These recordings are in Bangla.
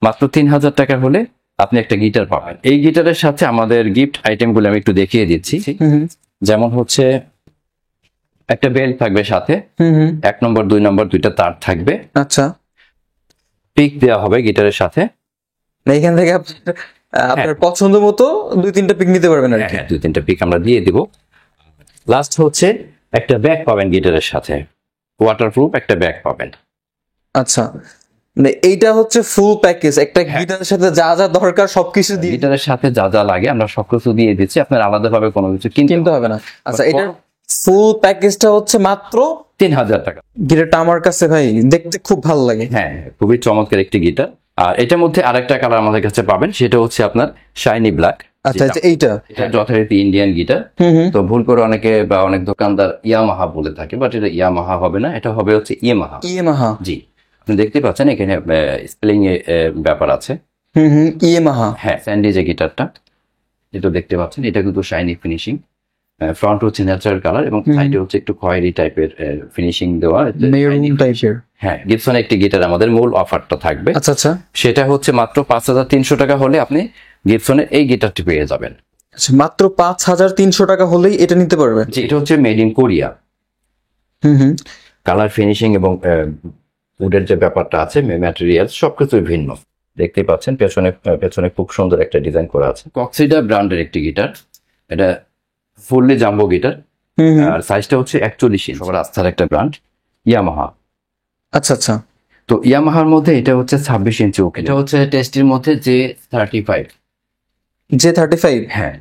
মাত্র 3000 টাকা হলে আপনি একটা গিটার পাবেন। এই গিটারের সাথে আমাদের গিফট আইটেমগুলো আমি একটু দেখিয়ে দিচ্ছি। যেমন হচ্ছে একটা বেল্ট থাকবে সাথে, 1 নম্বর 2 নম্বর দুইটা তার থাকবে। আচ্ছা, পিক দেওয়া হবে গিটারের সাথে। এইখান থেকে আপনার পছন্দ মতো 2-3টা পিক নিতে পারবেন আর কি। 2-3টা পিক আমরা দিয়ে দিব। লাস্ট হচ্ছে একটা ব্যাগ পাবেন গিটারের সাথে, ওয়াটারপ্রুফ একটা ব্যাগ পাবেন। আচ্ছা, মানে এইটা হচ্ছে ফুল প্যাকেজ, একটা গিটারের সাথে যা যা দরকার সবকিছু দিয়ে, গিটারের সাথে যা যা লাগে আমরা সবকিছু দিয়ে দিচ্ছি, আপনার আলাদাভাবে কোনো কিছু কিনতে হবে না। আচ্ছা, এটার ফুল প্যাকেজটা হচ্ছে মাত্র 3000 টাকা। গিটারটা আমার কাছে ভাই দেখতে খুব ভালো লাগে। হ্যাঁ, খুবই চমৎকার একটি গিটার। আর এটার মধ্যে আরেকটা কালার আমাদের কাছে পাবেন, সেটা হচ্ছে আপনার শাইনি ব্ল্যাক। আচ্ছা, এইটা যথারীতি ইন্ডিয়ান গিটার। তো ভুল করে অনেকে বা অনেক দোকানদার ইয়ামাহা বলে থাকে, বাট এটা ইয়ামাহা হবে না, এটা হবে হচ্ছে ইয়ামাহা। ইয়ামাহা, জি, আপনি দেখতে পাচ্ছেন এখানে স্পেলিং এ ব্যাপার আছে। ইয়ামাহা। হ্যাঁ, স্যান্ডি যে গিটারটা যেটা দেখতে পাচ্ছেন, এটা কিন্তু শাইনি ফিনিশিং। ফ্রন্ট হচ্ছে ন্যাচারাল কালার এবং সাইডে হচ্ছে একটু খয়েরি টাইপের ফিনিশিং দেওয়া, মেরুন টাইপের। হ্যাঁ, গিবসন একটি গিটার আমাদের মূল অফারটা থাকবে। আচ্ছা আচ্ছা, সেটা হচ্ছে মাত্র 5300 টাকা হলে আপনি গিবসনের এই গিটারটি পেয়ে যাবেন। আচ্ছা, মাত্র 5300 টাকা হলেই এটা নিতে পারবে। জি, এটা হচ্ছে made in Korea. Colour finishing এবং উডের যে ব্যাপারটা আছে, ম্যাটেরিয়াল সবকিছুই ভিন্ন। দেখতে পাচ্ছেন পেছনে খুব সুন্দর একটা ডিজাইন করা আছে। কক্সিডা ব্র্যান্ডের একটি গিটার, এটা ফুললি জাম্বো গিটার। আর সাইজটা হচ্ছে 41 ইঞ্চি। সবার আস্থার একটা ব্র্যান্ড ইয়ামাহা। আচ্ছা আচ্ছা, তো ইয়ামাহার মধ্যে এটা হচ্ছে 26 ইঞ্চি। এটা হচ্ছে টেস্টির মধ্যে J35। J35, হ্যাঁ,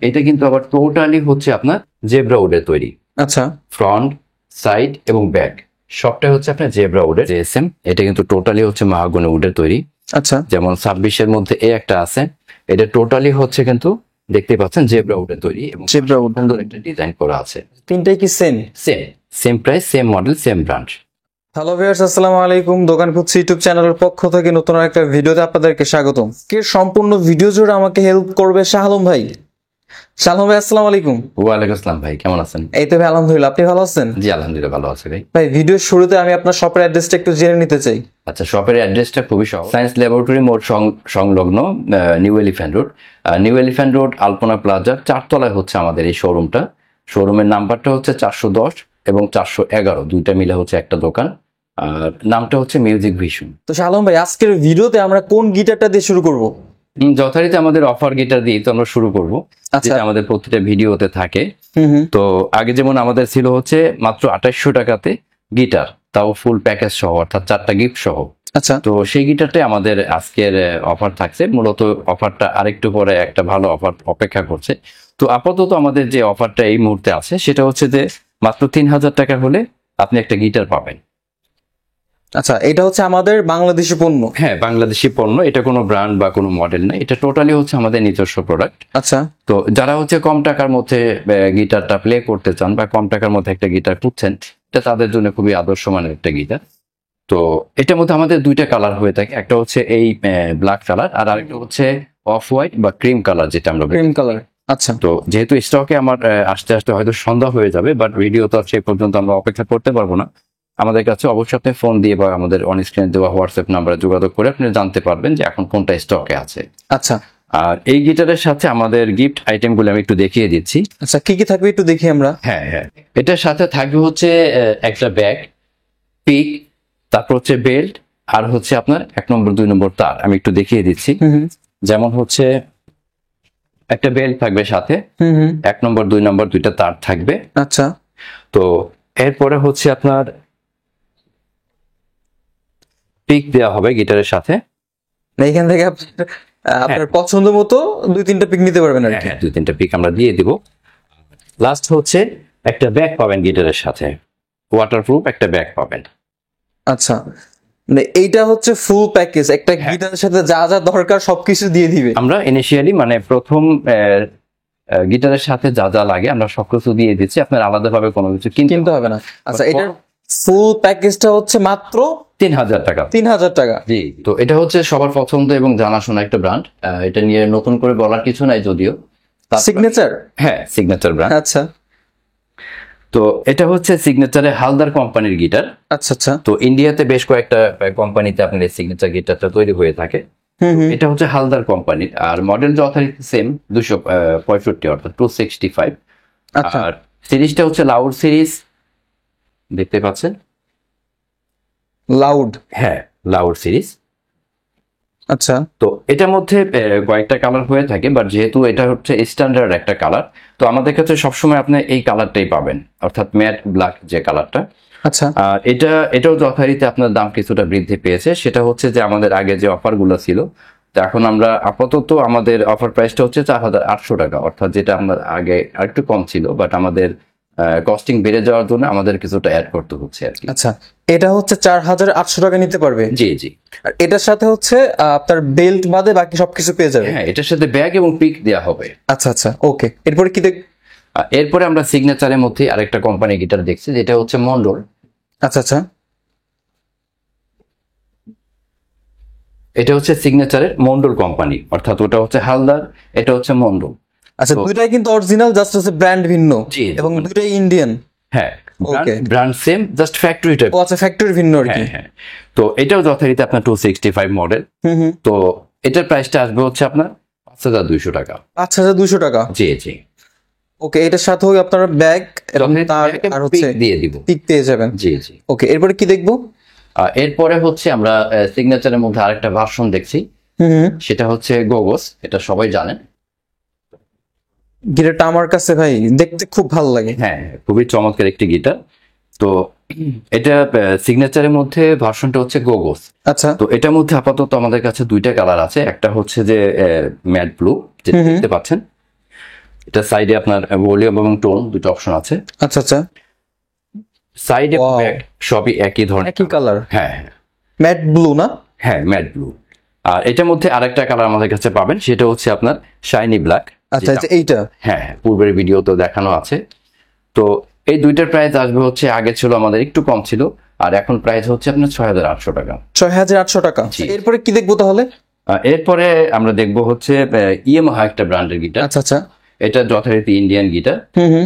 এটা কিন্তু আবার টোটালি হচ্ছে আপনার জেব্রা উডের তৈরি। আচ্ছা, ফ্রন্ট, সাইড এবং ব্যাক সবটাই হচ্ছে আপনার জেব্রা উডের। JSM এটা কিন্তু টোটালি হচ্ছে মাহাগনি উডের তৈরি। আচ্ছা, যেমন 26-এর মধ্যে একটা আছে, এটা টোটালি হচ্ছে কিন্তু দেখতে পাচ্ছেন জেব্রা উডের তৈরি এবং জেব্রা উড, সুন্দর একটা ডিজাইন করা আছে। তিনটাই কি same? Same price, same model, same brand. Hello viewers, আসসালামু আলাইকুম। দোকান খুঁজছি ইউটিউব চ্যানেলের পক্ষ থেকে নতুন একটা ভিডিওতে আপনাদেরকে স্বাগতম। কে সম্পূর্ণ ভিডিও জুড়ে আমাকে হেল্প করবে শাহ আলম ভাই। শাহ আলম ভাই, আসসালামু আলাইকুম। ওয়ালাইকুম আসসালাম ভাই, কেমন আছেন? এই তো ভাই, আলহামদুলিল্লাহ। আপনি ভালো আছেন? জি, আলহামদুলিল্লাহ ভালো আছি ভাই। ভাই, ভিডিওর শুরুতে আমি আপনার শপের অ্যাড্রেসটা একটু জেনে নিতে চাই। আচ্ছা, শপের অ্যাড্রেসটা খুবই সহজ। সায়েন্স ল্যাবরেটরি মোড় সংলগ্ন new elephant road. New elephant road Alpana প্লাজার 4 তলায় হচ্ছে আমাদের এই শোরুমটা। শোরুমের নাম্বারটা হচ্ছে 410 এবং 411, দুইটা মিলে হচ্ছে একটা দোকান। আর নামটা হচ্ছে মিউজিক ভিশন। তো শাহ আলম ভাই, আজকের ভিডিওতে আমরা কোন গিটারটা দিয়ে শুরু করব? যথারীতি আমাদের অফার গিটার দিয়ে তো আমরা শুরু করবো, যেটা আমাদের প্রতিটা ভিডিওতে থাকে। তো আগে যেমন আমাদের ছিল হচ্ছে মাত্র 2800 টাকাতে গিটার, তাও ফুল প্যাকেজ সহ, অর্থাৎ 4টা গিফট সহ। আচ্ছা, তো সেই গিটারটাই আমাদের আজকের অফার থাকছে। মূলত অফারটা আরেকটু পরে একটা ভালো অফার অপেক্ষা করছে। তো আপাতত আমাদের যে অফারটা এই মুহূর্তে আছে সেটা হচ্ছে যে মাত্র 3000 টাকা হলে আপনি একটা গিটার পাবেন। আচ্ছা, এটা হচ্ছে আমাদের বাংলাদেশি পণ্য? হ্যাঁ, বাংলাদেশি পণ্য। এটা কোনো ব্র্যান্ড বা কোনো মডেল না, এটা টোটালি হচ্ছে আমাদের নিজস্ব প্রোডাক্ট। আচ্ছা, তো যারা হচ্ছে কম টাকার মধ্যে গিটারটা প্লে করতে চান বা কম টাকার মধ্যে একটা গিটার খুঁজছেন, এটা তাদের জন্য খুবই আদর্শ মানের একটা গিটার। তো এটার মধ্যে আমাদের দুইটা কালার হয়ে থাকে, একটা হচ্ছে এই ব্ল্যাক কালার আর আরেকটা হচ্ছে অফ হোয়াইট বা ক্রিম কালার, যেটা আমরা ক্রিম কালার। আচ্ছা, তো যেহেতু স্টকে আমার আস্তে আস্তে হয়তো সন্ধ্যা হয়ে যাবে, বাট ভিডিও তো সেই পর্যন্ত আমরা অপেক্ষা করতে পারবো না। আমাদের কাছে অবশ্যই আপনি ফোন দিয়ে বা আমাদের অন স্ক্রিনে দেওয়া হোয়াটসঅ্যাপ নাম্বারে যোগাযোগ করে আপনি জানতে পারবেন যে এখন কোনটা স্টকে আছে। আচ্ছা, আর এই গিটারের সাথে আমাদের গিফট আইটেমগুলো আমি একটু দেখিয়ে দিচ্ছি। আচ্ছা, কি কি থাকবে একটু দেখি আমরা। হ্যাঁ, এটার সাথে থাকবে হচ্ছে একটা ব্যাগ, পিক, তারপর হচ্ছে বেল্ট, আর হচ্ছে আপনার 1 নম্বর 2 নম্বর তার। আমি একটু দেখিয়ে দিচ্ছি। যেমন হচ্ছে একটা বেল্ট থাকবে সাথে, 1 নম্বর 2 নম্বর দুইটা তার থাকবে। আচ্ছা, তো এরপরে হচ্ছে আপনার পিক দেওয়া হবে গিটারের সাথে। এইখান থেকে আপনার পছন্দ মতো 2-3টা পিক নিতে পারবেন আর কি। 2-3টা পিক আমরা দিয়ে দিব। লাস্ট হচ্ছে একটা ব্যাগ পাবেন গিটারের সাথে, ওয়াটারপ্রুফ একটা ব্যাগ পাবেন। আচ্ছা, মানে এইটা হচ্ছে ফুল প্যাকেজ, একটা গিটারের সাথে যা যা দরকার সবকিছু দিয়ে দিবে। আমরা ইনিশিয়ালি মানে প্রথম গিটারের সাথে যা যা লাগে আমরা সবকিছু দিয়ে দিচ্ছি, আপনার আলাদাভাবে কোনো কিছু কিনতে হবে না। আচ্ছা, এটার ফুল প্যাকেজটা হচ্ছে মাত্র 3000 টাকা। 3000 টাকা। জি, তো এটা হচ্ছে সবার পছন্দ এবং জানাশোনা একটা ব্র্যান্ড। এটা নিয়ে নতুন করে বলার কিছু নাই যদিও। সিগনেচার? হ্যাঁ, সিগনেচার ব্র্যান্ড। আচ্ছা, তো এটা হচ্ছে সিগনেচারে হালদার কোম্পানির গিটার। আচ্ছা আচ্ছা। তো ইন্ডিয়াতে বেশ কয়েকটা কোম্পানিতে আপনার এই সিগনেচার গিটারটা তৈরি হয়ে থাকে। এটা হচ্ছে হালদার কোম্পানির, আর মডেল যথারীতি সেম 265 অর্থাৎ 265। আচ্ছা। আর সিরিজটা হচ্ছে লাউড সিরিজ, দেখতে পাচ্ছেন। লাউড। হ্যাঁ, লাউড সিরিজ। আচ্ছা। তো এটার মধ্যে কয়েকটা কালার হয়ে থাকে, বাট যেহেতু এটা হচ্ছে স্ট্যান্ডার্ড একটা কালার, তো আমাদের কাছে সবসময় আপনি এই কালারটাই পাবেন, অর্থাৎ ম্যাট ব্ল্যাক যে কালারটা। আচ্ছা। আর এটাও যথারীতি আপনার দাম কিছুটা বৃদ্ধি পেয়েছে। সেটা হচ্ছে যে আমাদের আগে যে অফারগুলো ছিল, তো এখন আমরা আপাতত আমাদের অফার প্রাইসটা হচ্ছে 4800 টাকা, অর্থাৎ যেটা আমাদের আগে আরেকটু কম ছিল, বাট আমাদের কস্টিং বেড়ে যাওয়ার জন্য আমাদের কিছুটা অ্যাড করতে হচ্ছে আর কি। আচ্ছা, এটা হচ্ছে 4800 টাকা নিতে পারবে। জি জি। আর এটার সাথে হচ্ছে আপনার বেল্ট বাদে বাকি সবকিছু পেয়ে যাবে। হ্যাঁ, এটার সাথে ব্যাগ এবং পিক দেওয়া হবে। আচ্ছা আচ্ছা, ওকে। এরপরে কি দেখ? এরপরে আমরা সিগনেচারের মধ্যে আরেকটা কোম্পানি গিটার দেখছি, যেটা হচ্ছে মন্ডল। আচ্ছা আচ্ছা। এটা হচ্ছে সিগনেচারের মন্ডল কোম্পানি, অর্থাৎ ওটা হচ্ছে হালদার, এটা হচ্ছে মন্ডল। আচ্ছা, দুইটাই কিন্তু অরিজিনাল, জাস্ট হচ্ছে ব্র্যান্ড ভিন্ন। জি। এবং দুইটাই ইন্ডিয়ান। হ্যাঁ, Okay. ব্র্যান্ড সেম, জাস্ট ফ্যাক্টরিটা। ও আচ্ছা, ফ্যাক্টরি ভিন্ন আর কি। হ্যাঁ হ্যাঁ। তো এটাও যথারীতি আপনার 265 মডেল। তো এটার প্রাইসটা আসবে হচ্ছে আপনার 5200 টাকা। 5200 টাকা। জি জি। ওকে, এটার সাথে আপনার ব্যাগ এবং তার আর হচ্ছে দিয়ে দিব। পিক পেয়ে যাবেন। জি জি। ওকে, এরপরে কি দেখবো? এরপরে হচ্ছে আমরা সিগনেচারের মধ্যে আরেকটা ভার্সন দেখছি, সেটা হচ্ছে গোগোস। এটা সবাই জানেন। গিটারটা আমার কাছে ভাই দেখতে খুব ভালো লাগে। হ্যাঁ, খুবই চমৎকার একটি গিটার। তো এটা সিগনেচারের মধ্যে ভার্সনটা হচ্ছে গোগোস। আচ্ছা। তো এটার মধ্যে আপাতত আমাদের কাছে দুইটা কালার আছে। একটা হচ্ছে যে ম্যাট ব্লু, যেটা দেখতে পাচ্ছেন। এটা সাইডে আপনার ভলিউম এবং টোন দুটো অপশন আছে। আচ্ছা আচ্ছা। সাইডে ব্যাক সবই একই ধরনের, একই কালার। হ্যাঁ ম্যাট ব্লু না? হ্যাঁ, ম্যাট ব্লু। আর এটার মধ্যে আরেকটা কালার আমাদের কাছে পাবেন, সেটা হচ্ছে আপনার শাইনি ব্ল্যাক। আচ্ছা আচ্ছা, এইটা। হ্যাঁ, পূর্বের ভিডিওতে দেখানো আছে। তো এই দুইটার প্রাইস আসবে হচ্ছে, আগে ছিল আমাদের একটু কম ছিল, আর এখন প্রাইস হচ্ছে আপনার 6800 টাকা। 6800 টাকা। এরপরে কি দেখবো তাহলে? এরপরে আমরা দেখবো হচ্ছে ইয়ামাহা একটা ব্র্যান্ডের গিটার। আচ্ছা আচ্ছা। এটা যথারীতি ইন্ডিয়ান গিটার।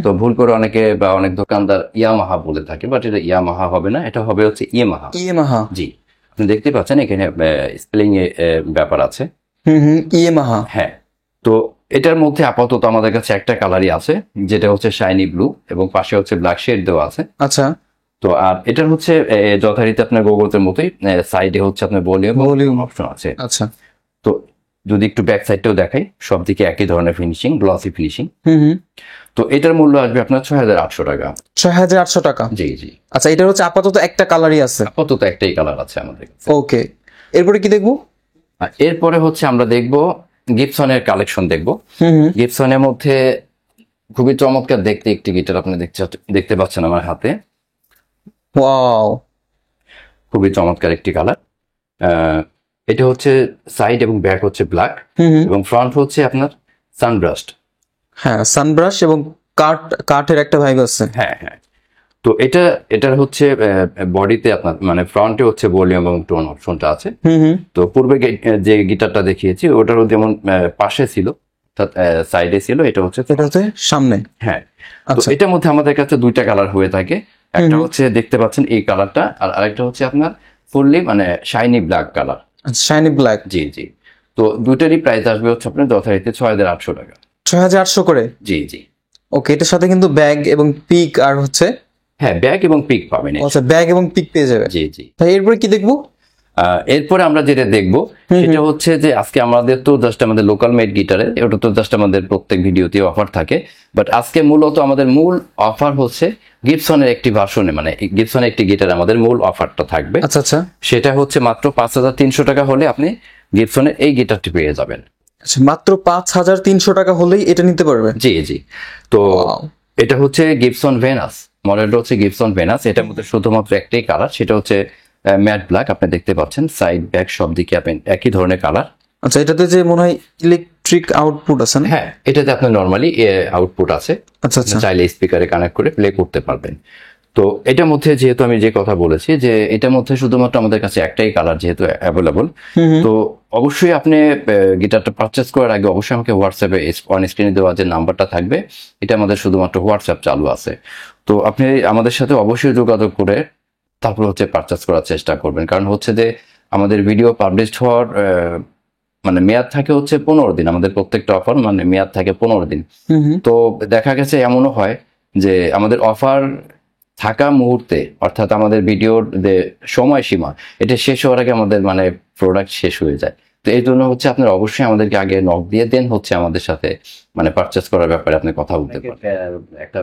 তো ভুল করে অনেকে বা অনেক দোকানদার ইয়ামাহা বলে থাকে, বাট এটা ইয়ামাহা হবে না, এটা হবে হচ্ছে ইয়ামাহা। ইয়ামাহা। জি, আপনি দেখতে পাচ্ছেন এখানে স্পেলিং এ ব্যাপার আছে। ইয়ামাহা। হ্যাঁ। তো এটার মধ্যে আপাতত আমাদের কাছে একটা কালারই আছে, যেটা হচ্ছে শাইনি ব্লু, এবং পাশে হচ্ছে ব্ল্যাক শেড দেওয়া আছে। আচ্ছা। তো আর এটার হচ্ছে যথারীতি আপনার গোগোতের মতোই সাইডে হচ্ছে আপনার ভলিউম অপশন আছে। আচ্ছা। তো যদি একটু ব্যাক সাইডটাও দেখাই, সব দিকে একই ধরনের ফিনিশিং, গ্লসি ফিনিশিং। তো এটার মূল্য আসবে আপনার 6800 টাকা। 6800 টাকা। জি জি। আচ্ছা, এটা হচ্ছে আপাতত একটা কালারই আছে। আপাতত একটাই কালার আছে আমাদের কাছে। ওকে, এরপরে কি দেখবো? আর এরপরে হচ্ছে আমরা দেখবো গিবসনের কালেকশন দেখবো। গিবসনের মধ্যে খুবই চমৎকার দেখতে একটি গিটার আপনি দেখতে পাচ্ছেন আমার হাতে। ওয়াও, খুবই চমৎকার একটি কালার। এটা হচ্ছে সাইড এবং ব্যাক হচ্ছে ব্ল্যাক, এবং ফ্রন্ট হচ্ছে আপনার সানব্রাস্ট। হ্যাঁ, সানব্রাশ এবং কাঠের একটা ভাইব আছে। হ্যাঁ হ্যাঁ। তো এটার হচ্ছে বডিতে আপনার মানে ফ্রন্টে হচ্ছে ভলিউম এবং টোন অপশনটা আছে। তো পূর্বে যে গিটারটা দেখিয়েছি ওটারও যেমন পাশে ছিল, অর্থাৎ সাইডে ছিল, এটা হচ্ছে সামনে। হ্যাঁ। তো এটার মধ্যে আমাদের কাছে দুইটা কালার হয়ে থাকে। একটা হচ্ছে দেখতে পাচ্ছেন এই কালারটা, আর আরেকটা হচ্ছে আপনার ফুললি মানে shiny black colour. Shiny black. জি জি। তো দুইটারই প্রাইস আসবে হচ্ছে আপনার যথারীতি 6800 টাকা। 6800 করে। জি জি। ওকে, এটার সাথে কিন্তু ব্যাগ এবং পিক আর হচ্ছে, হ্যাঁ, ব্যাগ এবং পিক পাবেন। আচ্ছা, ব্যাগ এবং পিক পেয়ে যাবে। জি জি। তাই এরপরে কি দেখবো? এরপরে আমরা যেটা দেখবো সেটা হচ্ছে যে আজকে আমাদের তো জাস্ট আমাদের লোকাল মেড গিটারের, ওটা তো জাস্ট আমাদের প্রত্যেক ভিডিওতে অফার থাকে, বাট আজকে মূলত আমাদের মূল অফার হচ্ছে গিবসনের একটি ভার্সনে, মানে গিবসনের একটি গিটার আমাদের মূল অফারটা থাকবে। আচ্ছা আচ্ছা। সেটা হচ্ছে মাত্র 5300 টাকা হলে আপনি গিবসনের এই গিটারটি পেয়ে যাবেন। আচ্ছা, মাত্র 5300 টাকা হলেই এটা নিতে পারবে? জি জি। তো এটা হচ্ছে গিবসন ভেনাস, মডেলটা হচ্ছে গিবসন ভেনাস। এটার মধ্যে শুধুমাত্র একটাই কালার, সেটা হচ্ছে ম্যাট ব্ল্যাক। আপনি দেখতে পাচ্ছেন সাইড ব্যাক সব দিকে একই ধরনের কালার। আচ্ছা, এটাতে যে মনে হয় ইলেকট্রিক আউটপুট আছে না? হ্যাঁ, এটাতে আপনার নরমালি আউটপুট আছে। আচ্ছা আচ্ছা। চাইলে স্পিকারে কানেক্ট করে প্লে করতে পারবেন। তো এটার মধ্যে যেহেতু আমি যে কথা বলেছি যে এটার মধ্যে শুধুমাত্র আমাদের কাছে একটাই কালার যেহেতু অ্যাভেলেবল, তো অবশ্যই আপনি গিটারটা পারচেস করার আগে অবশ্যই আমাকে হোয়াটসঅ্যাপে অন স্ক্রিনে দেওয়া যে নাম্বারটা থাকবে, এটা আমাদের শুধুমাত্র হোয়াটসঅ্যাপ চালু আছে। তো আপনি আমাদের সাথে অবশ্যই যোগাযোগ করে তারপর হচ্ছে পারচেস করার চেষ্টা করবেন, কারণ হচ্ছে যে আমাদের ভিডিও পাবলিশ হওয়ার মানে মেয়াদ থাকে হচ্ছে 15 দিন, আমাদের প্রত্যেকটা অফার মানে মেয়াদ থাকে 15 দিন। তো দেখা গেছে এমনও হয় যে আমাদের অফার থাকা মুহূর্তে, অর্থাৎ আমাদের ভিডিওর যে সময়সীমা এটা শেষ হওয়ার আগে আমাদের মানে প্রোডাক্ট শেষ হয়ে যায়। তো এই জন্য হচ্ছে আপনার অবশ্যই আমাদেরকে আগে নক দিয়ে দেন হচ্ছে আমাদের সাথে মানে পারচেস করার ব্যাপারে আপনি কথা বলতে পারেন। একটা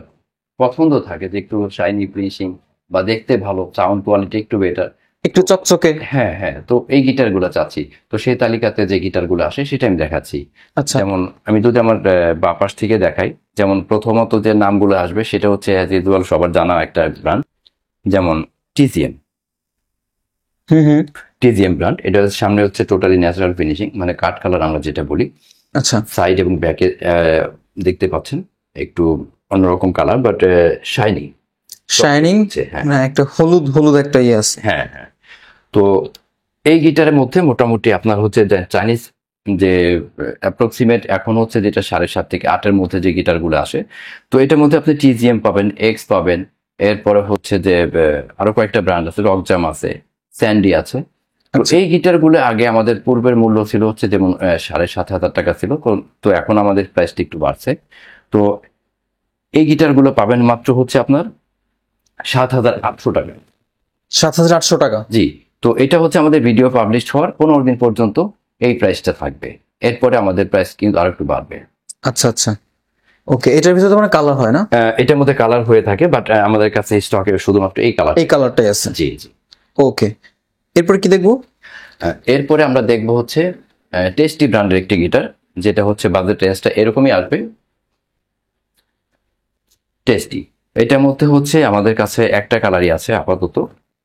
পছন্দ থাকে যে একটু শাইনি ফিনিশিং বা দেখতে ভালো, সাউন্ড কোয়ালিটি একটু বেটার, একটু চকচকে। হ্যাঁ হ্যাঁ, তো এই গিটারগুলো চাচ্ছি। তো সেই তালিকাতে যে গিটারগুলো আসে সেটা আমি দেখাচ্ছি। আচ্ছা, যেমন আমি যদি আমার বাঁ পাশ থেকে দেখাই, যেমন প্রথমত যে নামগুলো আসবে সেটা হচ্ছে অ্যাজ ইউজুয়াল সবার জানা একটা ব্র্যান্ড, যেমন টিজিএম। টিজিএম ব্র্যান্ড, এটা সামনে হচ্ছে টোটালি ন্যাচারাল ফিনিশিং, মানে কাঠ কালার আমরা যেটা বলি। আচ্ছা, সাইড এবং ব্যাকে দেখতে পাচ্ছেন একটু অন্যরকম কালার, বাট শাইনি শাইনিং, হ্যাঁ মানে একটা হলুদ হলুদ একটা ইয়ে আছে। হ্যাঁ হ্যাঁ। তো এই গিটারের মধ্যে মোটামুটি আপনার হচ্ছে চাইনিজ যে অ্যাপ্রক্সিমেট এখন হচ্ছে যেটা 7.5 থেকে 8-এর মধ্যে যে গিটারগুলো আসে, তো এটার মধ্যে আপনি টিজিএম পাবেন, এক্স পাবেন, এরপরে হচ্ছে যে আরো কয়েকটা ব্র্যান্ড আছে, রকজাম আছে, স্যান্ডি আছে। তো আচ্ছা। এই গিটারগুলো আগে আমাদের পূর্বের মূল্য ছিল হচ্ছে যেমন 7,500 টাকা ছিল, তো এখন আমাদের প্রাইসটা একটু বাড়ছে। তো এই গিটারগুলো পাবেন মাত্র হচ্ছে আপনার 7,800 টাকা। 7,800 টাকা। জি। তো এটা হচ্ছে আমাদের ভিডিও পাবলিশ হওয়ার 15 দিন পর্যন্ত এই প্রাইসটা থাকবে, এরপরে আমাদের প্রাইস কিন্তু আর একটু বাড়বে। আচ্ছা আচ্ছা, ওকে। এটার ভিতরে তো মানে কালার হয় না? এটার মধ্যে কালার হয়ে থাকে, বাট আমাদের কাছে স্টকে শুধুমাত্র এই কালার। এই কালারটাই আছে। জি জি। ওকে, এরপর কি দেখবো? এরপরে আমরা দেখবো হচ্ছে টেস্টি ব্র্যান্ডের একটি গিটার, যেটা হচ্ছে বাজেট রেঞ্জটা এরকমই আসবে, টেস্টি। এটার মধ্যে হচ্ছে আমাদের কাছে একটা কালারই আছে আপাতত,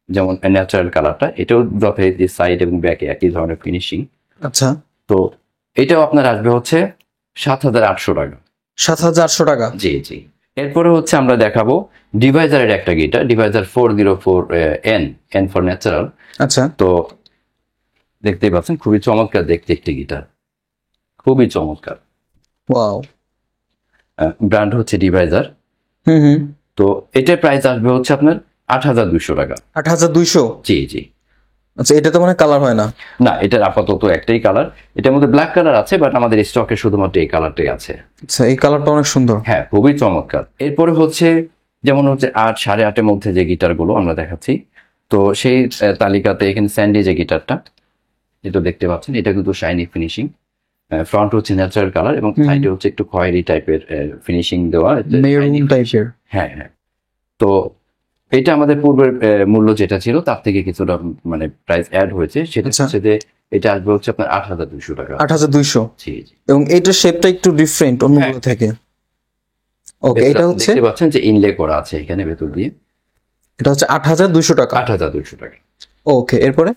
যেমন ন্যাচারাল কালারটা, এটাও যথারীতি সাইড এবং ব্যাকে একই ধরনের ফিনিশিং। আচ্ছা, তো এটাও আপনার আসবে হচ্ছে 7,800 টাকা। 7,800 টাকা। জি জি। এরপরে হচ্ছে আমরা দেখাবো ডিভাইজারের একটা guitar, Deviser 404 N, N for natural. আচ্ছা, তো দেখতেই পাচ্ছেন খুবই চমৎকার দেখতে একটি গিটার, খুবই চমৎকার। ওয়াও। ব্র্যান্ড হচ্ছে ডিভাইজার। হুম। তো এটার প্রাইস আসবে হচ্ছে আপনার 8,200 টাকা। 8,200। জি জি। আচ্ছা, এটা তো মানে কালার হয় না? না, এটার আপাতত একটাই কালার, এটার মধ্যে ব্ল্যাক কালার আছে, বাট আমাদের স্টকে শুধুমাত্র এই কালারটাই আছে। আচ্ছা, এই কালারটা অনেক সুন্দর। হ্যাঁ, খুবই চমৎকার। এরপরে হচ্ছে যেমন হচ্ছে 8, 8.5-এর মধ্যে যে গিটারগুলো আমরা দেখাচ্ছি, তো সেই তালিকাতে এখানে স্যান্ডি যে গিটারটা যেটা দেখতে পাচ্ছেন, এটা কিন্তু শাইনি ফিনিশিং, ফ্রন্ট হচ্ছে ন্যাচারাল কালার এবং সাইডে হচ্ছে একটু খয়েরি টাইপের ফিনিশিং দেওয়া, মেরুন টাইপের। হ্যাঁ হ্যাঁ। তো এটা আমাদের পূর্বের মূল্য যেটা ছিল তার থেকে কিছুটা মানে প্রাইস অ্যাড হয়েছে, সেটা আচ্ছা। হচ্ছে যে এটা আসবে হচ্ছে আপনার 8,200 টাকা। 8,200। জি জি। এবং এটার শেপটা একটু ডিফারেন্ট অন্যগুলো থেকে। ওকে, এটা হচ্ছে, দেখতে পাচ্ছেন যে ইনলে করা আছে এখানে ভেতর দিয়ে। এটা হচ্ছে 8,200 টাকা। 8,200 টাকা। ওকে, এরপরে?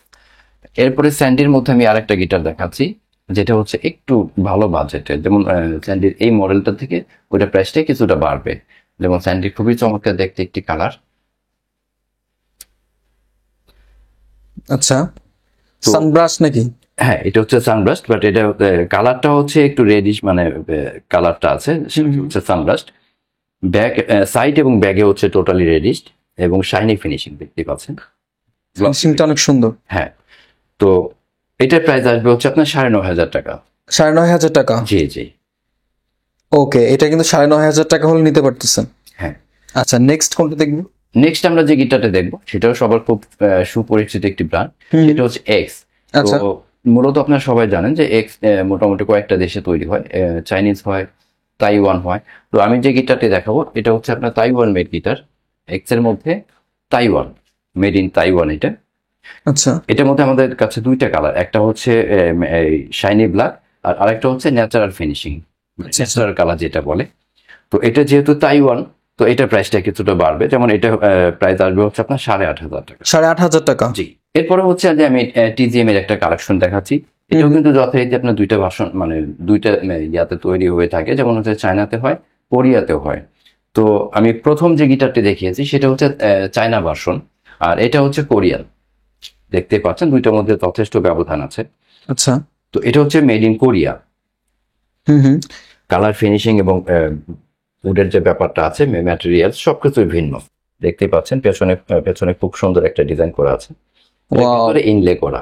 এরপরে স্যান্ডির মধ্যে আমি আরেকটা গিটার দেখাচ্ছি, যেটা হচ্ছে একটু ভালো বাজেটের, যেমন স্যান্ডির এই মডেলটা থেকে ওইটা প্রাইসটা কিছুটা বাড়বে। যেমন স্যান্ডি খুবই চমৎকার দেখতে একটি কালার। আচ্ছা, সানব্রাশ নাকি? হ্যাঁ, এটা হচ্ছে সানব্রাস্ট, বাট এটা কালারটা হচ্ছে একটু রেডিশ, মানে কালারটা আছে সেটা হচ্ছে সানব্রাস্ট। ব্যাক, সাইড এবং ব্যাগে হচ্ছে টোটালি রেডিশ এবং শাইনি ফিনিশিং দেখতে পাচ্ছেন। ফিনিশিংটা অনেক সুন্দর। হ্যাঁ। তো এটার প্রাইস আসবে হচ্ছে আপনার 9,500 টাকা। 9,500 টাকা। জি জি। ওকে, এটা কিন্তু 9,500 টাকা হলে নিতে পারতেছেন। হ্যাঁ। আচ্ছা, নেক্সট কোনটা দেখবো? নেক্সট আমরা যে গিটারটা দেখবো সেটাও সবার খুব সুপরিচিত একটি ব্র্যান্ড, সেটা হচ্ছে এক্স। আচ্ছা। তো মূলত আপনারা সবাই জানেন যে এক্স মোটামুটি কয়েকটা দেশে তৈরি হয়, চাইনিজ হয়, তাইওয়ান হয়। তো আমি যে গিটারটি দেখাবো এটা হচ্ছে আপনার তাইওয়ান মেড গিটার, এক্স এর মধ্যে তাইওয়ান, মেড ইন তাইওয়ান এটা। আচ্ছা, এটার মধ্যে আমাদের কাছে দুইটা কালার, একটা হচ্ছে শাইনি ব্ল্যাক আর আরেকটা হচ্ছে ন্যাচারাল ফিনিশিং, ন্যাচারাল কালার যেটা বলে। তো এটা যেহেতু তাইওয়ান, তো এটার প্রাইসটা কিছুটা বাড়বে, যেমন এটা প্রাইস আসবে হচ্ছে আপনার 8,500 টাকা। 8,500 টাকা। জি। এরপরে হচ্ছে যে আমি টিজিএম এর একটা কালেকশন দেখাচ্ছি, এটাও কিন্তু যথারীতি আপনার দুইটা ভার্সন, মানে দুইটা ইয়াতে তৈরি হয়ে থাকে, যেমন হচ্ছে চায়নাতে হয়, কোরিয়াতেও হয়। তো আমি প্রথম যে গিটারটি দেখিয়েছি সেটা হচ্ছে চায়না ভার্সন, আর এটা হচ্ছে কোরিয়ান। দেখতে পাচ্ছেন দুইটার মধ্যে যথেষ্ট ব্যবধান আছে। আচ্ছা। তো এটা হচ্ছে made in Korea. Hmm hmm. Colour finishing এবং উডের যে ব্যাপারটা আছে, ম্যাটেরিয়াল সবকিছুই ভিন্ন। দেখতে পাচ্ছেন পেছনে পেছনে খুব সুন্দর একটা ডিজাইন করা আছে, Wow. ইনলে করা।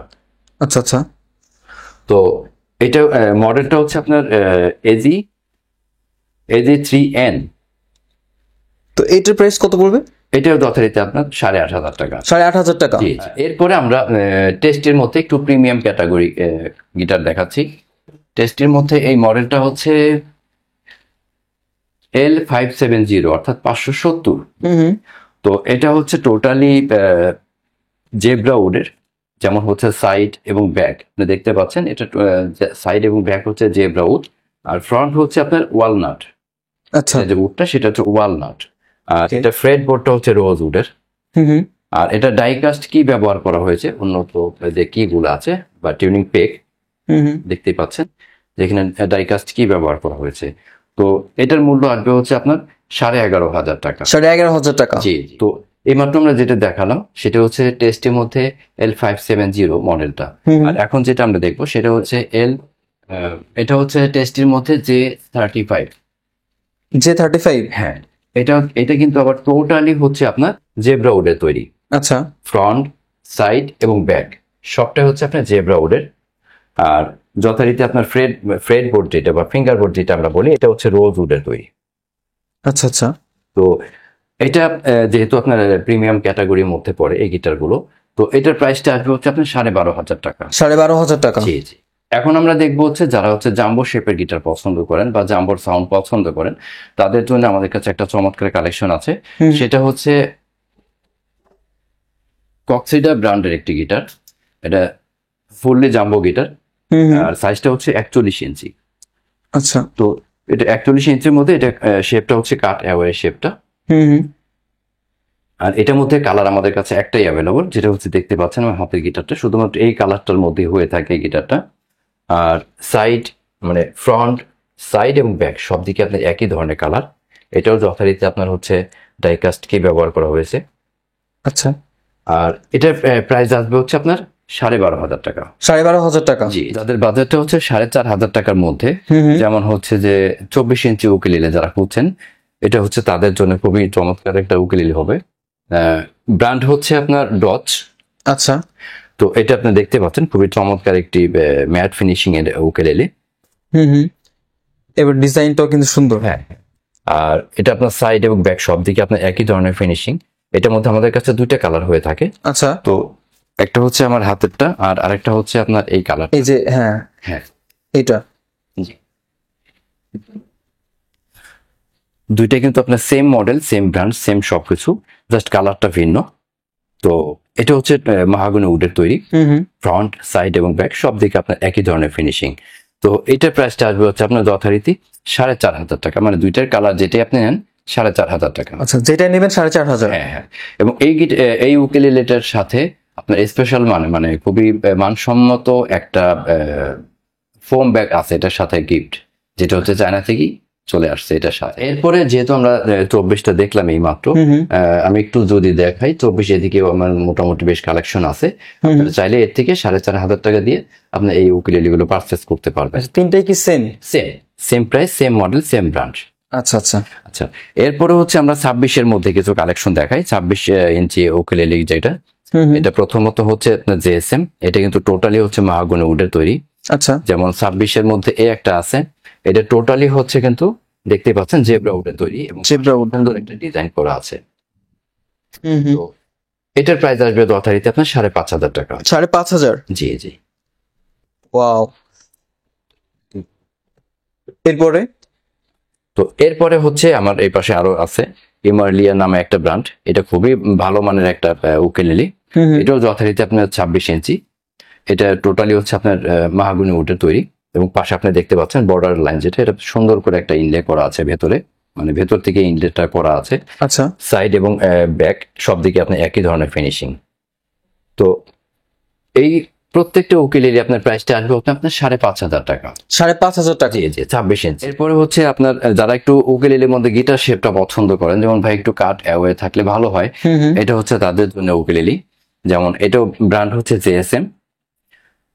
আচ্ছা আচ্ছা। তো এটা মডেলটা হচ্ছে আপনার এজি এজি 3N। তো এইটার প্রাইস কত পড়বে? এটাও যথারীতি আপনার 8,500 টাকা। 8,500 টাকা। জি। এরপরে আমরা টেস্টের মধ্যে একটু প্রিমিয়াম ক্যাটাগরি গিটার দেখাচ্ছি। টেস্টের মধ্যে এই মডেলটা হচ্ছে L570, অর্থাৎ 570। হুম হুম। তো এটা হচ্ছে টোটালি জেব্রা উডের, যেমন হচ্ছে সাইড এবং ব্যাক আপনি দেখতে পাচ্ছেন। এটা সাইড এবং ব্যাক হচ্ছে জেব্রা উড, আর ফ্রন্ট হচ্ছে আপনার ওয়ালনাট। আচ্ছা। যে উডটা সেটা হচ্ছে ওয়ালনাট, আর Okay. এটা ফ্রেড বোর্ডটা হচ্ছে রোজ উডের। হুম হুম। আর এটা ডাইকাস্ট কি ব্যবহার করা হয়েছে, উন্নত যে কি গুলো আছে বা টিউনিং পেক হুম হুম। দেখতেই পাচ্ছেন যেখানে ডাইকাস্ট কি ব্যবহার করা হয়েছে। তো এটার মূল্য আসবে হচ্ছে আপনার 11,500 টাকা। 11,500 টাকা। জি। তো এইমাত্র আমরা যেটা দেখালাম সেটা হচ্ছে টেস্টের মধ্যে L570 মডেলটা। হুম। আর এখন যেটা আমরা দেখবো সেটা হচ্ছে এটা হচ্ছে টেস্টের মধ্যে J35। J35। হ্যাঁ, এটা কিন্তু আবার টোটালি হচ্ছে আপনার জেব্রা উডের তৈরি। আচ্ছা। ফ্রন্ট, সাইড এবং ব্যাক সবটাই হচ্ছে আপনার জেব্রা উডের। আর যথারীতি আপনার ফ্রেড বোর্ড যেটা বা ফিঙ্গার বোর্ড যেটা আমরা বলি, এটা হচ্ছে রোজ উডের তৈরি। আচ্ছা আচ্ছা। তো এটা যেহেতু আপনার প্রিমিয়াম ক্যাটাগরির মধ্যে পড়ে এই গিটারগুলো, তো এটার প্রাইসটা আসবে হচ্ছে আপনার 12,500 টাকা। 12,500 টাকা। জি জি। এখন আমরা দেখবো হচ্ছে যারা হচ্ছে জাম্বো শেপের গিটার পছন্দ করেন বা জাম্বোর সাউন্ড পছন্দ করেন, তাদের জন্য আমাদের কাছে একটা চমৎকার কালেকশন আছে। হুম। সেটা হচ্ছে কক্সিডা ব্র্যান্ডের একটি গিটার। এটা ফুললি জাম্বো গিটার, হুম হুম। আর সাইজটা হচ্ছে 41 ইঞ্চি। আচ্ছা। তো এটা 41 ইঞ্চির মধ্যে এটা শেপটা হচ্ছে কাট অ্যাওয়ে শেপটা। হুম হুম। আর এটার মধ্যে কালার আমাদের কাছে একটাই অ্যাভেলেবল, যেটা হচ্ছে দেখতে পাচ্ছেন আমার হাতের গিটারটা, শুধুমাত্র এই কালারটার মধ্যে হয়ে থাকে এই গিটারটা। আর সাইড মানে ফ্রন্ট, সাইড এবং ব্যাক সব দিকে আপনার একই ধরনের কালার। এটাও যথারীতি আপনার হচ্ছে ডাইকাস্ট কি ব্যবহার করা হয়েছে। আচ্ছা। আর এটার প্রাইস আসবে হচ্ছে আপনার 12,500 টাকা। 12,500 টাকা। জি। যাদের বাজেটটা হচ্ছে 4,500 টাকার মধ্যে, হুম হুম। যেমন হচ্ছে যে 24 ইঞ্চি উকেলেলে যারা খুঁজছেন, এটা হচ্ছে তাদের জন্য খুবই চমৎকার একটা উকেলেলে হবে। ব্র্যান্ড হচ্ছে আপনার ডচ। আচ্ছা। তো এটা আপনি দেখতে পাচ্ছেন খুবই চমৎকার একটি ম্যাট ফিনিশিং এর উকেলেলে। হুম হুম। এবার ডিজাইনটাও কিন্তু সুন্দর। হ্যাঁ। আর এটা আপনার সাইড এবং ব্যাক সব দিকে আপনার একই ধরনের ফিনিশিং। এটার মধ্যে আমাদের কাছে দুইটা কালার হয়ে থাকে। আচ্ছা। তো একটা হচ্ছে আমার হাতেরটা, আর আরেকটা হচ্ছে আপনার এই কালার। এই যে হ্যাঁ হ্যাঁ। এইটা। জি। দুইটা কিন্তু আপনার same model, same brand, same সবকিছু, জাস্ট কালারটা ভিন্ন। তো এটা হচ্ছে মাহাগনি উডের তৈরি। হুম হুম। ফ্রন্ট, সাইড এবং ব্যাক সব দিকে আপনার একই ধরনের ফিনিশিং। তো এটার প্রাইসটা আসবে হচ্ছে আপনার যথারীতি 4,500 টাকা। মানে দুইটার কালার যেটাই আপনি নেন 4,500 টাকা। আচ্ছা, যেটা নেবেন 4,500। হ্যাঁ হ্যাঁ। এবং এই উকেলেলেটার সাথে আপনার স্পেশাল মানে খুবই মানসম্মত একটা ফোম ব্যাগ আছে এটার সাথে গিফট, যেটা হচ্ছে চায়না থেকেই চলে আসছে এটার সাথে। এরপরে যেহেতু আমরা 24টা দেখলাম এই মাত্র, হুম হুম। আমি একটু যদি দেখাই 24 এদিকেও আমার মোটামুটি বেশ কালেকশন আছে। আপনারা চাইলে এর থেকে 4,500 টাকা দিয়ে আপনি এই উকুলেলেগুলো পারচেস করতে পারবেন। আচ্ছা, তিনটাই কি same? Same price, same model, same brand. আচ্ছা আচ্ছা। আচ্ছা, এরপরে হচ্ছে আমরা 26-এর মধ্যে কিছু কালেকশন দেখাই। 26 ইঞ্চি উকুলেলে যেটা, হুম হুম। এটা প্রথমত হচ্ছে আপনার জেএসএম। এটা কিন্তু টোটালি হচ্ছে মাহাগনি উডের তৈরি। আচ্ছা। যেমন 26-এর মধ্যে এই একটা আছে, এটা টোটালি হচ্ছে কিন্তু দেখতে পাচ্ছেন জেব্রা উডের তৈরি এবং জেব্রা উড। সুন্দর একটা ডিজাইন করা আছে। হুম হুম। তো এটার প্রাইস আসবে যথারীতি আপনার 5,500 টাকা। 5,500। জি জি। ওয়াও। এরপরে? তো এরপরে হচ্ছে আমার এই পাশে আরো আছে ইমারলিয়া নামে একটা ব্র্যান্ড। এটা খুবই ভালো মানের একটা উকেলেলে। হুম হুম। এটাও যথারীতি আপনার 26 ইঞ্চি। এটা টোটালি হচ্ছে আপনার মাহাগনি উডের তৈরি, এবং পাশে আপনি দেখতে পাচ্ছেন বর্ডার লাইন যেটা, এটা সুন্দর করে একটা ইনলে করা আছে ভেতরে, মানে ভেতর থেকে ইনলেটা করা আছে। আচ্ছা। সাইড এবং ব্যাক সব দিকে আপনার একই ধরনের ফিনিশিং। তো এই প্রত্যেকটা উকিলেরই আপনার প্রাইসটা আসবে হচ্ছে আপনার 5,500 টাকা। 5,500 টাকা। জি জি, 26 ইঞ্চি। এরপরে হচ্ছে আপনার যারা একটু উকেলেলের মধ্যে গিটার শেপটা পছন্দ করেন, যেমন ভাই একটু কাট অ্যাওয়ে থাকলে ভালো হয়, এটা হচ্ছে তাদের জন্য উকেলেলি। যেমন এটাও ব্র্যান্ড হচ্ছে জেএসএম।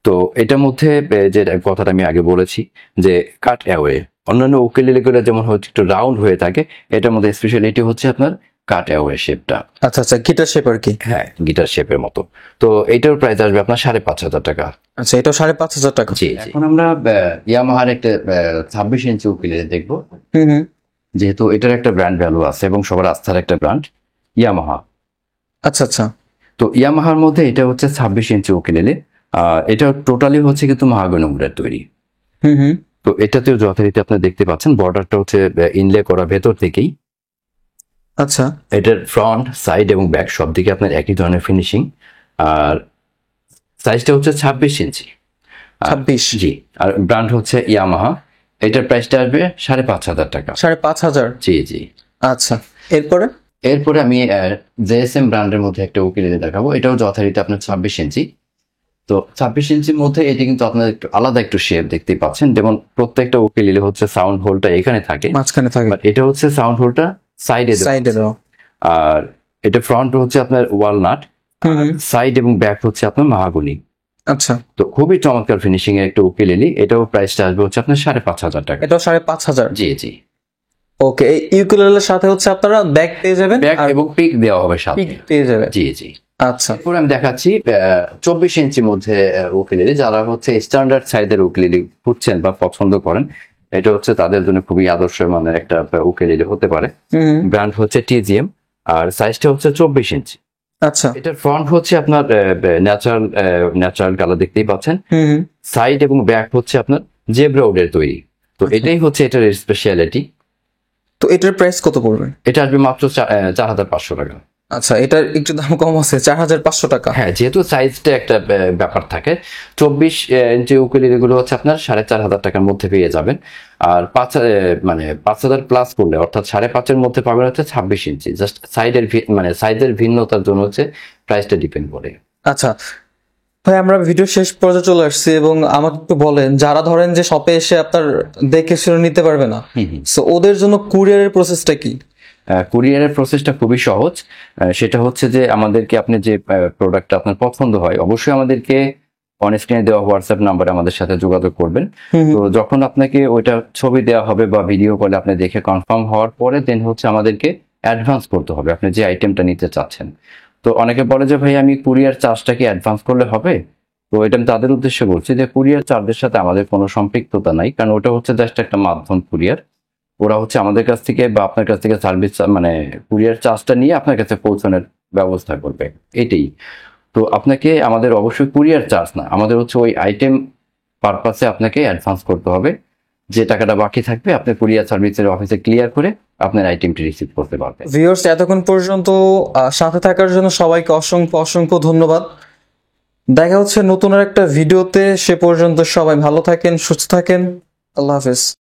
তো এটার মধ্যে যে কথাটা আমি আগে বলেছি যে কাট অ্যাওয়ে, অন্যান্য উকেলেলিগুলো যেমন হচ্ছে একটু রাউন্ড হয়ে থাকে, এটার মধ্যে স্পেশালিটি হচ্ছে আপনার কাট অ্যাওয়ে শেপটা। আচ্ছা আচ্ছা, গিটার শেপ আর কি। হ্যাঁ, গিটার শেপের মতো। তো এটার প্রাইস আসবে আপনার 5,500 টাকা। আচ্ছা, এটাও 5,500 টাকা। জি, এখন আমরা ইয়ামাহার একটা 26 ইঞ্চি উকেলেলে দেখবো, যেহেতু এটার একটা ব্র্যান্ড ভ্যালু আছে এবং সবার আস্থার একটা ব্র্যান্ড ইয়ামাহা। আচ্ছা আচ্ছা। তো ইয়ামাহার মধ্যে এটা হচ্ছে 26 ইঞ্চি উকেলেলে। এটা টোটালি হচ্ছে কিন্তু মাহাগনি উডের তৈরি। তো এটাতেও যথারীতি আপনি দেখতে পাচ্ছেন বর্ডারটা হচ্ছে ইনলে করা ভেতর থেকেই। আচ্ছা, এটার ফ্রন্ট, সাইড এবং ব্যাক সব দিকে আপনার একই ধরনের ফিনিশিং। আর সাইজটা হচ্ছে 26 ইঞ্চি। 26। জি, আর ব্র্যান্ড হচ্ছে ইয়ামাহা। এটার প্রাইসটা আসবে 5,500 টাকা। 5,500। জি জি। আচ্ছা, এরপরে আমি জেএসএম ব্র্যান্ডের মধ্যে একটা উকেলেলে দেখাবো। এটাও যথারীতি আপনার 26 ইঞ্চি। তো 26 ইঞ্চির মধ্যে এটি কিন্তু আপনার একটু আলাদা একটু শেপ দেখতেই পাচ্ছেন। যেমন প্রত্যেকটা উকেলেলে হচ্ছে সাউন্ড হোলটা এখানে থাকে, মাঝখানে থাকে, বাট এটা হচ্ছে সাউন্ড হোলটা সাইডে। আর এটা ফ্রন্ট হচ্ছে আপনার ওয়ালনাট, সাইড এবং ব্যাক হচ্ছে আপনার মাহাগনি। আচ্ছা, তো খুবই চমৎকার ফিনিশিং এর একটা উকেলেলি। এটাও প্রাইসটা আসবে হচ্ছে আপনার 5,500 টাকা। এটাও 5,500। জি জি। ওকে, এই ইউকুলেলের সাথে হচ্ছে আপনারা ব্যাক পেয়ে যাবেন, ব্যাক এবং পিক দেওয়া হবে সাথে। পিক পেয়ে যাবেন। জি জি। আচ্ছা, এরপর আমি দেখাচ্ছি 24 ইঞ্চির মধ্যে উকেলেলি। যারা হচ্ছে স্ট্যান্ডার্ড সাইজের উকেলেলি খুঁজছেন বা পছন্দ করেন, এটা হচ্ছে তাদের জন্য খুবই আদর্শ মানের একটা উকেলেলি হতে পারে। ব্র্যান্ড হচ্ছে টিজিএম, আর সাইজটা হচ্ছে 24 ইঞ্চি। আচ্ছা, এটার ফ্রন্ট হচ্ছে আপনার ন্যাচারাল কালার দেখতেই পাচ্ছেন। সাইড এবং ব্যাক হচ্ছে আপনার জেব্রা উডের তৈরি। তো এটাই হচ্ছে এটার স্পেশালিটি। তো এটার প্রাইস কত পড়বে? এটা আসবে মাত্র 4,500 টাকা। আচ্ছা, এটার একটু দাম কম আছে, 4,500 টাকা। হ্যাঁ, যেহেতু সাইজটা একটা ব্যাপার থাকে। 24 ইঞ্চি উকেলেলি গুলো হচ্ছে আপনার 4,500 টাকার মধ্যে পেয়ে যাবেন। আর 5,000 প্লাস করলে অর্থাৎ 5,500 মধ্যে পাবেন হচ্ছে 26 ইঞ্চি। জাস্ট সাইজের ভিন্নতার জন্য হচ্ছে প্রাইসটা ডিপেন্ড করে। আচ্ছা ভাই, আমরা ভিডিও শেষ পর্যায়ে চলে আসছি এবং আমাকে একটু বলেন, যারা ধরেন যে শপে এসে আপনার দেখে শুনে নিতে পারবে না, সো ওদের জন্য কুরিয়ারের প্রসেসটা কি? কুরিয়ারের প্রসেসটা খুবই সহজ। সেটা হচ্ছে যে আমাদেরকে আপনি যে প্রোডাক্টটা আপনার পছন্দ হয়, অবশ্যই আমাদেরকে অন স্ক্রিনে দেওয়া হোয়াটসঅ্যাপ নাম্বারে আমাদের সাথে যোগাযোগ করবেন। তো যখন আপনাকে ওইটা ছবি দেওয়া হবে বা ভিডিও কলে আপনি দেখে কনফার্ম হওয়ার পরে দেন হচ্ছে আমাদেরকে অ্যাডভান্স করতে হবে আপনি যে আইটেমটা নিতে চাচ্ছেন। তো অনেকে বলে যে ভাই আমি কুরিয়ার চার্জটা কি অ্যাডভান্স করলে হবে? তো এটা আমি তাদের উদ্দেশ্যে বলছি যে কুরিয়ার চার্জের সাথে আমাদের কোনো সম্পৃক্ততা নাই, কারণ ওটা হচ্ছে জাস্ট একটা মাধ্যম কুরিয়ার। ওরা হচ্ছে আমাদের কাছ থেকে বা আপনার কাছ থেকে সার্ভিস কুরিয়ার চার্জটা নিয়ে আপনার কাছে পৌঁছানোর ব্যবস্থা করবে, এটাই। তো আপনাকে আমাদের অবশ্যই কুরিয়ার চার্জ না, আমাদের হচ্ছে ওই আইটেম পারপাসে আপনাকে অ্যাডভান্স করতে হবে। যে টাকাটা বাকি থাকবে আপনি কুরিয়ার সার্ভিসের অফিসে ক্লিয়ার করে আপনার আইটেমটি রিসিভ করতে পারবেন। ভিউয়ার্স, এতক্ষণ পর্যন্ত সাথে থাকার জন্য সবাইকে অসংখ্য অসংখ্য ধন্যবাদ। দেখা হচ্ছে নতুন একটা ভিডিওতে। সে পর্যন্ত সবাই ভালো থাকেন, সুস্থ থাকেন। আল্লাহ হাফেজ।